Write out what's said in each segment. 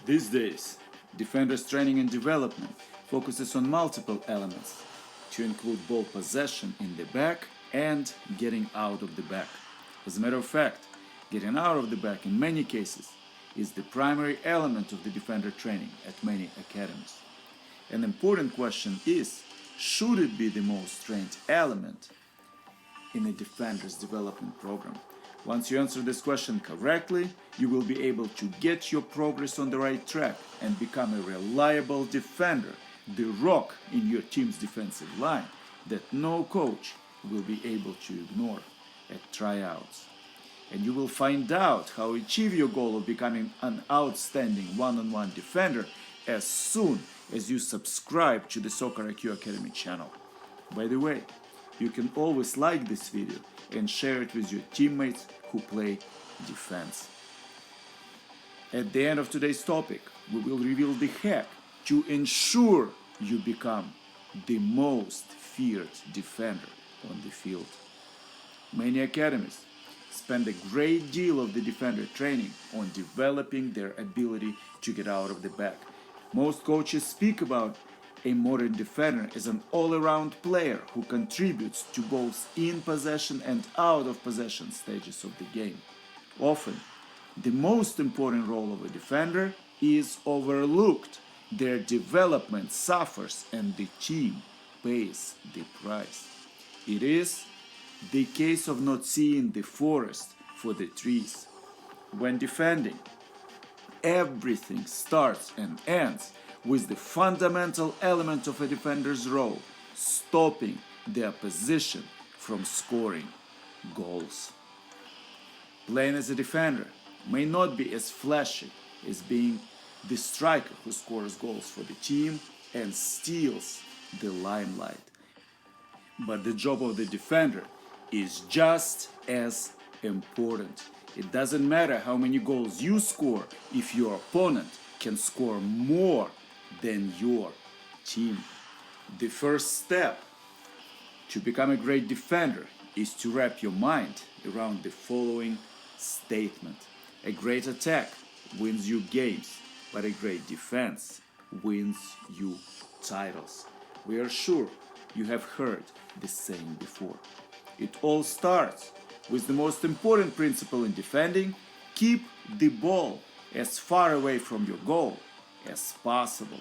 These days, defenders training and development focuses on multiple elements to include ball possession in the back and getting out of the back. As a matter of fact, getting out of the back in many cases is the primary element of the defender training at many academies. An important question is, should it be the most trained element in a defender's development program? Once you answer this question correctly, you will be able to get your progress on the right track and become a reliable defender, the rock in your team's defensive line that no coach will be able to ignore at tryouts. And you will find out how to achieve your goal of becoming an outstanding one-on-one defender as soon as you subscribe to the Soccer IQ Academy channel. By the way, you can always like this video and share it with your teammates who play defense. At the end of today's topic, we will reveal the hack to ensure you become the most feared defender on the field. Many academies spend a great deal of the defender training on developing their ability to get out of the back. Most coaches speak about a modern defender as an all-around player who contributes to both in possession and out of possession stages of the game. Often, the most important role of a defender is overlooked. Their development suffers and the team pays the price. It is the case of not seeing the forest for the trees. When defending, everything starts and ends with the fundamental element of a defender's role, stopping the opposition from scoring goals. Playing as a defender may not be as flashy as being the striker who scores goals for the team and steals the limelight. But the job of the defender is just as important. It doesn't matter how many goals you score if your opponent can score more than your team. The first step to become a great defender is to wrap your mind around the following statement. A great attack wins you games, but a great defense wins you titles. We are sure you have heard this saying before. It all starts with the most important principle in defending: keep the ball as far away from your goal as possible.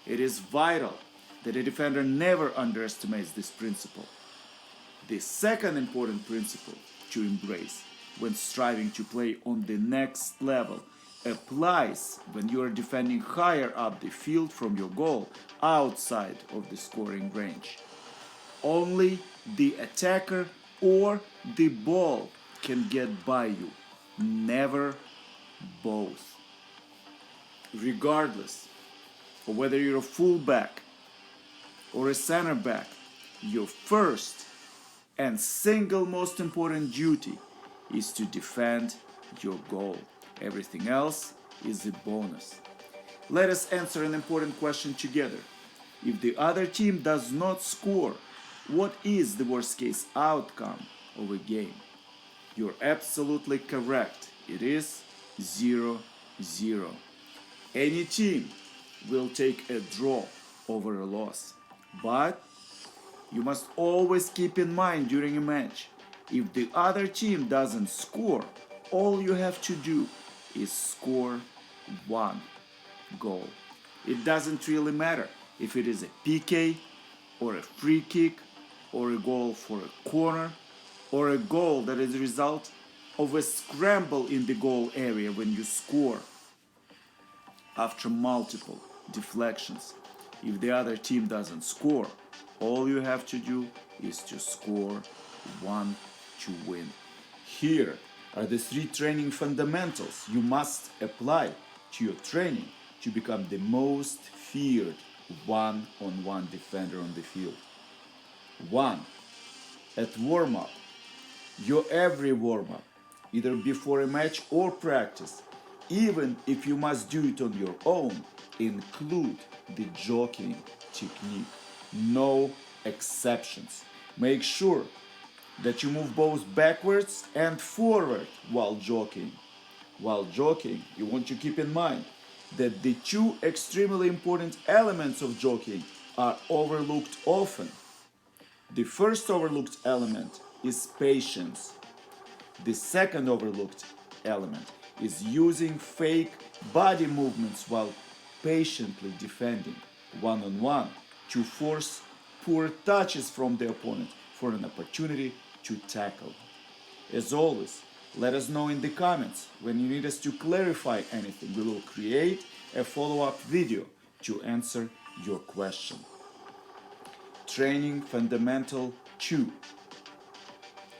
It is vital that a defender never underestimates this principle. The second important principle to embrace when striving to play on the next level applies when you are defending higher up the field from your goal, outside of the scoring range. Only the attacker or the ball can get by you, never both. Regardless of whether you're a fullback or a center back, your first and single most important duty is to defend your goal. Everything else is a bonus. Let us answer an important question together. If the other team does not score, what is the worst case outcome of a game? You're absolutely correct. It is 0-0. Any team will take a draw over a loss. But you must always keep in mind during a match, if the other team doesn't score, all you have to do is score one goal. It doesn't really matter if it is a PK or a free kick or a goal for a corner or a goal that is a result of a scramble in the goal area when you score after multiple deflections. If the other team doesn't score, all you have to do is to score one to win. Here are the 3 training fundamentals you must apply to your training to become the most feared one-on-one defender on the field. 1. At warm-up. Your every warm-up, either before a match or practice, even if you must do it on your own, include the jockeying technique. No exceptions. Make sure that you move both backwards and forward while jockeying. While jockeying, you want to keep in mind that the two extremely important elements of jockeying are overlooked often. The first overlooked element is patience. The second overlooked element is using fake body movements while patiently defending one-on-one to force poor touches from the opponent for an opportunity to tackle. As always, let us know in the comments when you need us to clarify anything. We will create a follow-up video to answer your question. Training Fundamental 2.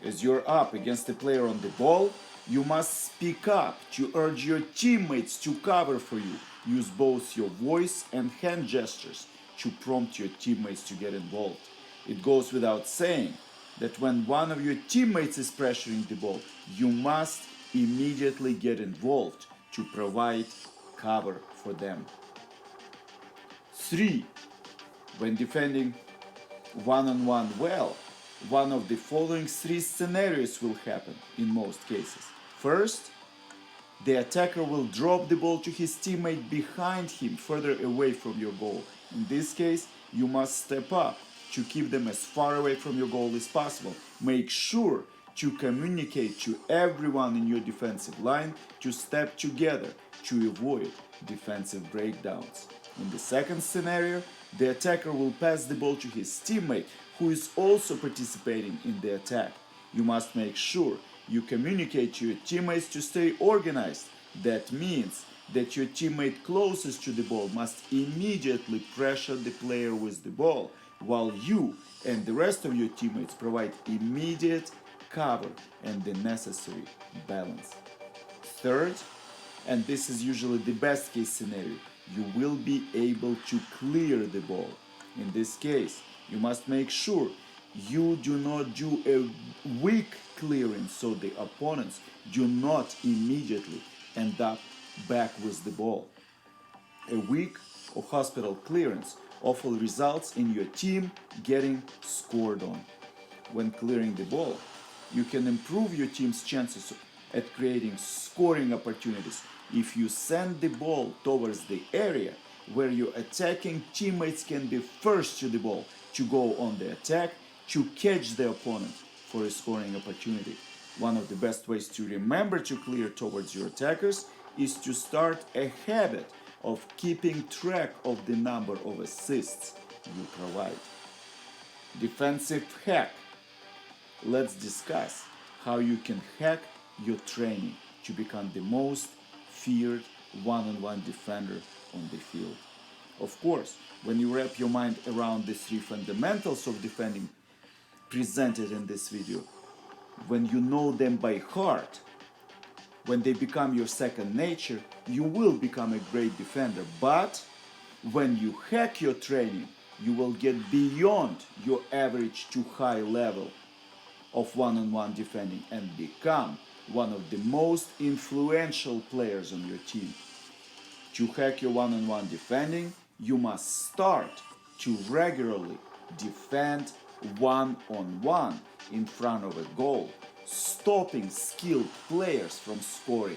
As you're up against a player on the ball, you must speak up to urge your teammates to cover for you. Use both your voice and hand gestures to prompt your teammates to get involved. It goes without saying that when one of your teammates is pressuring the ball, you must immediately get involved to provide cover for them. 3. When defending one-on-one well, one of the following 3 scenarios will happen in most cases. First, the attacker will drop the ball to his teammate behind him, further away from your goal. In this case, you must step up to keep them as far away from your goal as possible. Make sure to communicate to everyone in your defensive line to step together to avoid defensive breakdowns. In the second scenario, the attacker will pass the ball to his teammate who is also participating in the attack. You must make sure you communicate to your teammates to stay organized. That means that your teammate closest to the ball must immediately pressure the player with the ball, while you and the rest of your teammates provide immediate cover and the necessary balance. Third, and this is usually the best case scenario, you will be able to clear the ball. In this case, you must make sure you do not do a weak clearance so the opponents do not immediately end up back with the ball. A weak or hospital clearance often results in your team getting scored on. When clearing the ball, you can improve your team's chances at creating scoring opportunities if you send the ball towards the area where your attacking teammates can be first to the ball to go on the attack to catch the opponent for a scoring opportunity. One of the best ways to remember to clear towards your attackers is to start a habit of keeping track of the number of assists you provide. Defensive hack. Let's discuss how you can hack your training to become the most feared one-on-one defender on the field. Of course, when you wrap your mind around the 3 fundamentals of defending presented in this video, when you know them by heart, when they become your second nature, you will become a great defender. But when you hack your training, you will get beyond your average to high level of one-on-one defending and become one of the most influential players on your team. To hack your one-on-one defending, you must start to regularly defend one-on-one in front of a goal, stopping skilled players from scoring.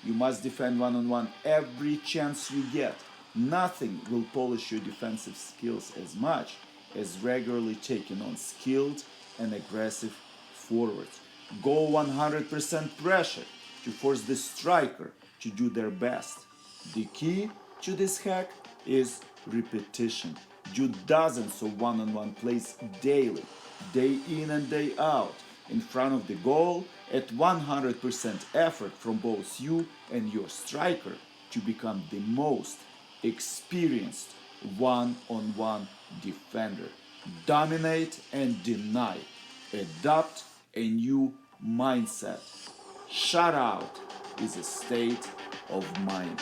You must defend one-on-one every chance you get. Nothing will polish your defensive skills as much as regularly taking on skilled and aggressive forwards. Go 100% pressure to force the striker to do their best. The key to this hack is repetition. Do dozens of one-on-one plays daily, day in and day out, in front of the goal at 100% effort from both you and your striker to become the most experienced one-on-one defender. Dominate and deny. Adopt a new mindset. Shutout is a state of mind.